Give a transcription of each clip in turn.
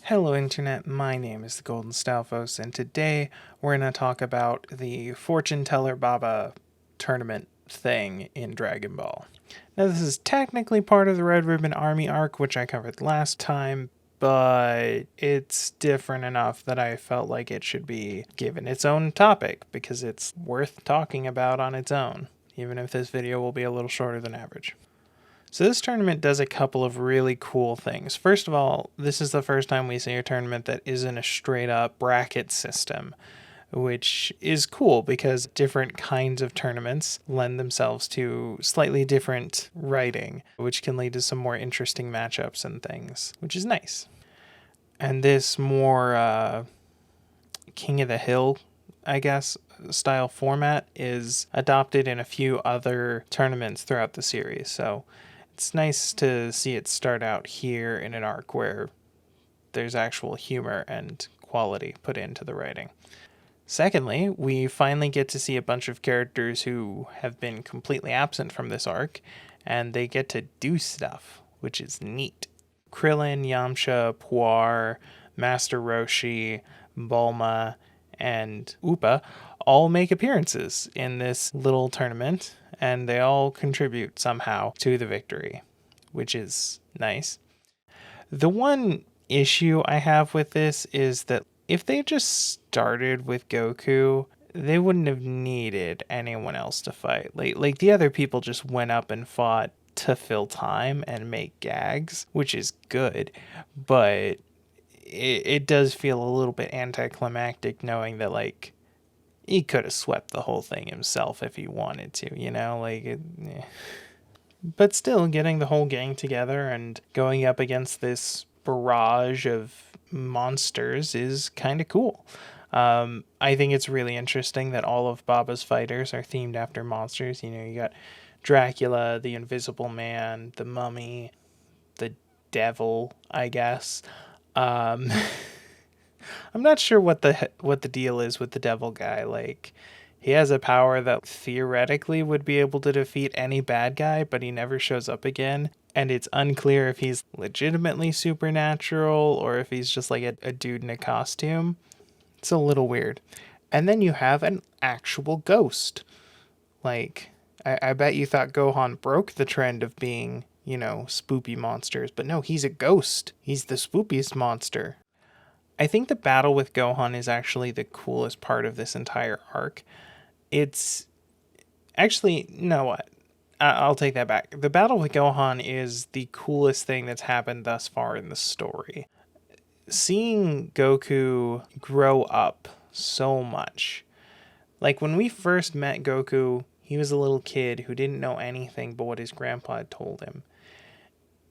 Hello Internet, my name is the Golden Stalfos, and today we're going to talk about the Fortune Teller Baba tournament thing in Dragon Ball. Now this is technically part of the Red Ribbon Army arc, which I covered last time, but it's different enough that I felt like it should be given its own topic, because it's worth talking about on its own, even if this video will be a little shorter than average. So this tournament does a couple of really cool things. First of all, this is the first time we see a tournament that isn't a straight up bracket system, which is cool because different kinds of tournaments lend themselves to slightly different writing, which can lead to some more interesting matchups and things, which is nice. And this more King of the Hill, I guess, style format is adopted in a few other tournaments throughout the series. So it's nice to see it start out here in an arc where there's actual humor and quality put into the writing. Secondly, we finally get to see a bunch of characters who have been completely absent from this arc, and they get to do stuff, which is neat. Krillin, Yamcha, Puar, Master Roshi, Bulma, and Upa all make appearances in this little tournament, and they all contribute somehow to the victory, which is nice. The one issue I have with this is that if they just started with Goku, they wouldn't have needed anyone else to fight. Like the other people just went up and fought to fill time and make gags, which is good, but it does feel a little bit anticlimactic knowing that, like, he could have swept the whole thing himself if he wanted to, But still, getting the whole gang together and going up against this barrage of monsters is kind of cool. I think it's really interesting that all of Baba's fighters are themed after monsters. You got Dracula, the Invisible Man, the Mummy, the Devil, I guess. Um, I'm not sure what the deal is with the Devil guy. Like, he has a power that theoretically would be able to defeat any bad guy, but he never shows up again. And it's unclear if he's legitimately supernatural or if he's just like a dude in a costume. It's a little weird. And then you have an actual ghost. Like, I bet you thought Gohan broke the trend of being, spoopy monsters. But no, he's a ghost. He's the spoopiest monster. I think the battle with Gohan is actually the coolest part of this entire arc. It's actually, you know what? I'll take that back. The battle with Gohan is the coolest thing that's happened thus far in the story. Seeing Goku grow up so much. Like, when we first met Goku, he was a little kid who didn't know anything but what his grandpa had told him.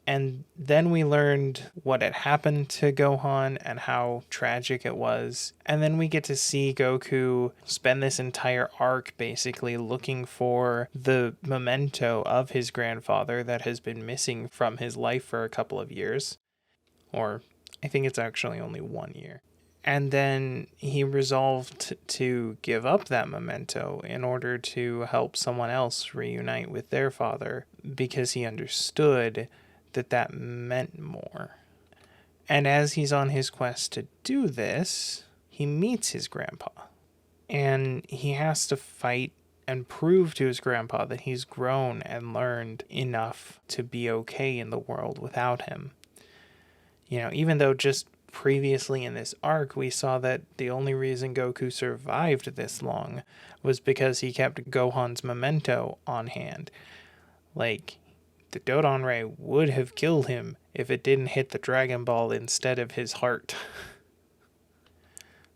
And then we learned what had happened to Gohan and how tragic it was. And then we get to see Goku spend this entire arc basically looking for the memento of his grandfather that has been missing from his life for a couple of years. Or I think it's actually only 1 year. And then he resolved to give up that memento in order to help someone else reunite with their father because he understood that meant more. And as he's on his quest to do this, he meets his grandpa. And he has to fight and prove to his grandpa that he's grown and learned enough to be okay in the world without him. Even though just previously in this arc, we saw that the only reason Goku survived this long was because he kept Gohan's memento on hand. Like, the Dodon Ray would have killed him if it didn't hit the Dragon Ball instead of his heart.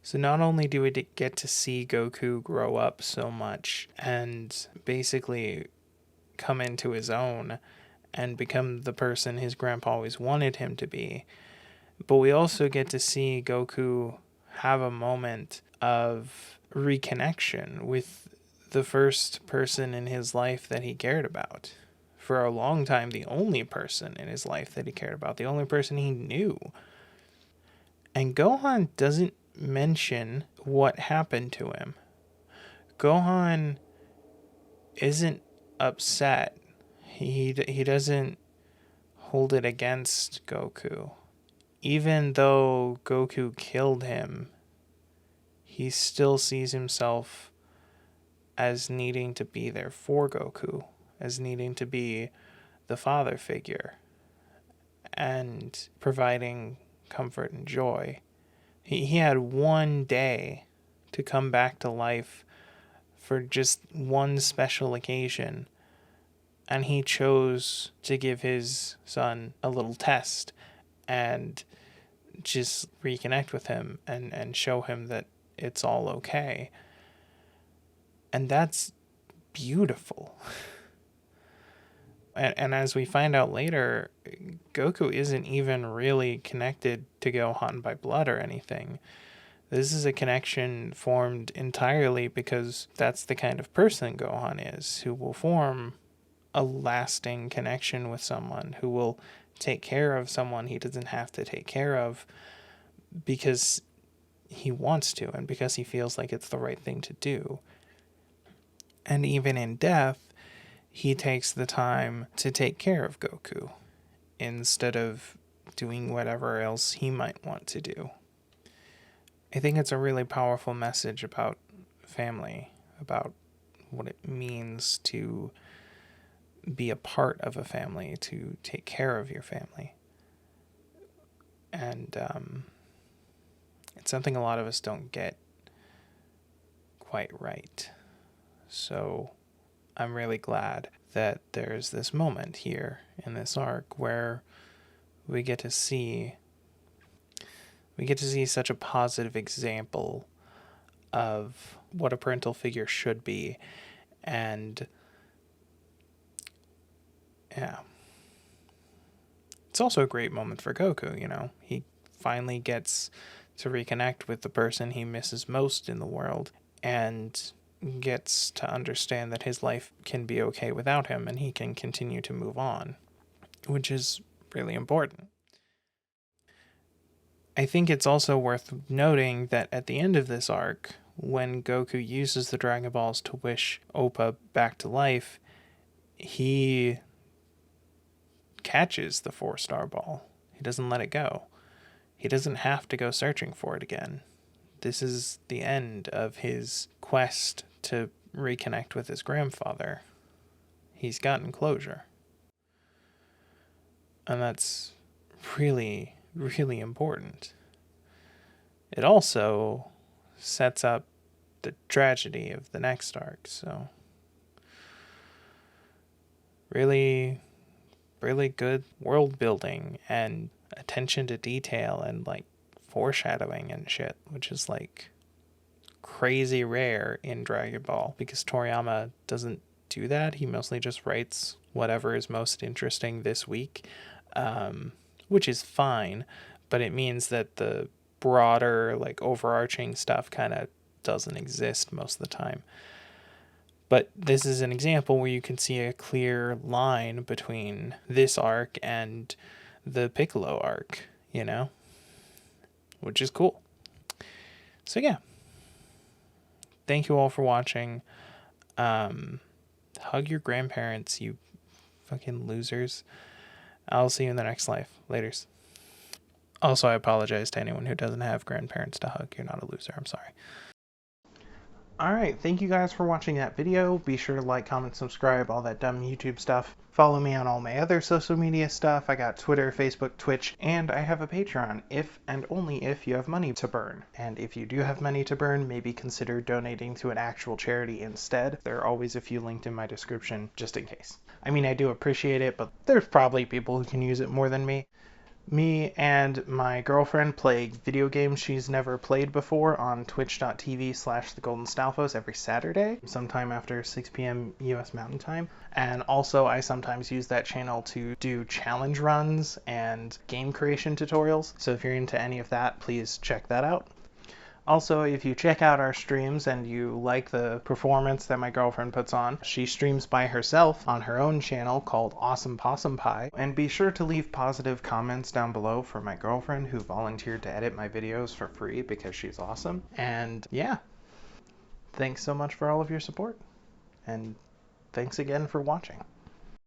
So not only do we get to see Goku grow up so much and basically come into his own and become the person his grandpa always wanted him to be, but we also get to see Goku have a moment of reconnection with the first person in his life that he cared about. For a long time, the only person in his life that he cared about, the only person he knew. And Gohan doesn't mention what happened to him. Gohan isn't upset. He doesn't hold it against Goku. even though Goku killed him, he still sees himself as needing to be there for Goku, as needing to be the father figure and providing comfort and joy. He had one day to come back to life for just one special occasion, and he chose to give his son a little test and just reconnect with him and show him that it's all okay. And that's beautiful. And as we find out later, Goku isn't even really connected to Gohan by blood or anything. This is a connection formed entirely because that's the kind of person Gohan is, who will form a lasting connection with someone, who will take care of someone he doesn't have to take care of because he wants to and because he feels like it's the right thing to do. And even in death, he takes the time to take care of Goku instead of doing whatever else he might want to do. I think it's a really powerful message about family, about what it means to be a part of a family, to take care of your family. And it's something a lot of us don't get quite right. So I'm really glad that there's this moment here in this arc where we get to see such a positive example of what a parental figure should be. And yeah, it's also a great moment for Goku, you know. He finally gets to reconnect with the person he misses most in the world and gets to understand that his life can be okay without him and he can continue to move on, which is really important. I think it's also worth noting that at the end of this arc, when Goku uses the Dragon Balls to wish Oppa back to life, he catches the 4-star ball. He doesn't let it go. He doesn't have to go searching for it again. This is the end of his quest to reconnect with his grandfather. He's gotten closure. And that's really, really important. It also sets up the tragedy of the next arc, so really, really good world building and attention to detail and like foreshadowing and shit, which is like crazy rare in Dragon Ball because Toriyama doesn't do that. He mostly just writes whatever is most interesting this week, which is fine, but it means that the broader, like overarching stuff kind of doesn't exist most of the time. But this is an example where you can see a clear line between this arc and the Piccolo arc, you know, which is cool. So yeah, thank you all for watching. Hug your grandparents, you fucking losers. I'll see you in the next life. Laters. Also, I apologize to anyone who doesn't have grandparents to hug. You're not a loser. I'm sorry. Alright, thank you guys for watching that video. Be sure to like, comment, subscribe, all that dumb YouTube stuff. Follow me on all my other social media stuff. I got Twitter, Facebook, Twitch, and I have a Patreon if and only if you have money to burn. And if you do have money to burn, maybe consider donating to an actual charity instead. There are always a few linked in my description, just in case. I mean, I do appreciate it, but there's probably people who can use it more than me. Me and my girlfriend play video games she's never played before on twitch.tv/thegolden every Saturday, sometime after 6 p.m. US Mountain Time. And also I sometimes use that channel to do challenge runs and game creation tutorials. So if you're into any of that, please check that out. Also, if you check out our streams and you like the performance that my girlfriend puts on, she streams by herself on her own channel called Awesome Possum Pie. And be sure to leave positive comments down below for my girlfriend who volunteered to edit my videos for free because she's awesome. And yeah, thanks so much for all of your support. And thanks again for watching.